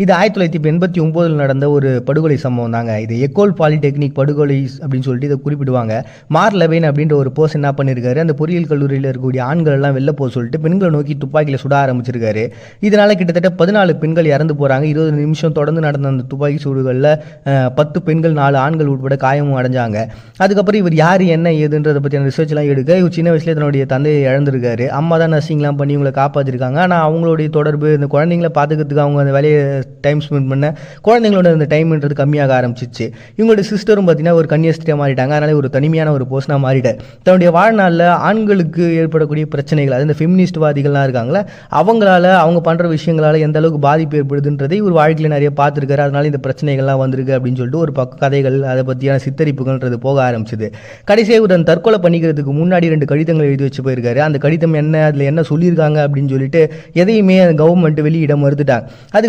இது 1989 நடந்த ஒரு படுகொலை சம்பவம் தாங்க. இது எக்கோல் பாலிடெக்னிக் படுகொலை அப்படின்னு சொல்லிட்டு இதை குறிப்பிடுவாங்க. மார் லெவைன் அப்படின்ற ஒரு பர்சன் என்ன பண்ணியிருக்காரு, அந்த பொறியியல் கல்லூரியில் இருக்கக்கூடிய ஆண்கள் எல்லாம் வெளில போக சொல்லிட்டு பெண்களை நோக்கி துப்பாக்கியில் சுட ஆரம்பிச்சிருக்காரு. இதனால கிட்டத்தட்ட 14 பெண்கள் இறந்து போறாங்க. 20 நிமிஷம் தொடர்ந்து நடந்த அந்த துப்பாக்கி சூடுகளில் 10 பெண்கள் 4 ஆண்கள் உட்பட காயமும் அடைஞ்சாங்க. அதுக்கப்புறம் இவர் யார் என்ன ஏதுன்றதை பற்றியான ரிசர்ச்லாம் எடுக்க இவர் சின்ன வயசுலேயே தன்னுடைய தந்தையை இழந்திருக்காரு. அம்மா தான் நர்சிங்லாம் பண்ணி இவங்களை காப்பாற்றிருக்காங்க. ஆனால் அவங்களுடைய தொடர்பு இந்த குழந்தைங்களை பார்த்துக்கிறதுக்கு அவங்க அந்த வேலையை டைம் ஸ்பெண்ட் பண்ண குழந்தைங்களோட அந்த டைம்ன்றது கம்மியாக ஆரம்பிச்சிச்சு. இவங்களோட சிஸ்டரும் பார்த்தீங்கன்னா ஒரு கன்னியஸ்திரியாக மாறிட்டாங்க. அதனால ஒரு தனிமையான ஒரு போஸ்னாக மாறிட்டார். தன்னுடைய வாழ்நாளில் ஆண்களுக்கு ஏற்படக்கூடிய பிரச்சனைகள், அது இந்த ஃபெமினிஸ்ட் வாதிகள்லாம் இருக்காங்களே, அவங்களால அவங்க பண்ணுற விஷயங்களால் எந்த அளவுக்கு பாதிப்பு ஏற்படுதுன்றதை இவர் வாழ்க்கையில் நிறைய பார்த்துருக்காரு. அதனால இந்த பிரச்சனைகள்லாம் வந்திருக்கு அப்படின்னு சொல்லிட்டு ஒரு பக்க கதைகள் அதை பற்றியான சித்தரிப்புகள்ன்றது போக ஆரம்பிச்சுது. கடைசியாக ஒரு தற்கொலை பண்ணிக்கிறதுக்கு முன்னாடி 2 கடிதங்கள் எழுதி வச்சு போயிருக்காரு. அந்த கடிதம் என்ன, அதில் என்ன சொல்லியிருக்காங்க அப்படின்னு சொல்லிட்டு எதையுமே கவர்மெண்ட் வெளியிட மறுத்துட்டாங்க. அது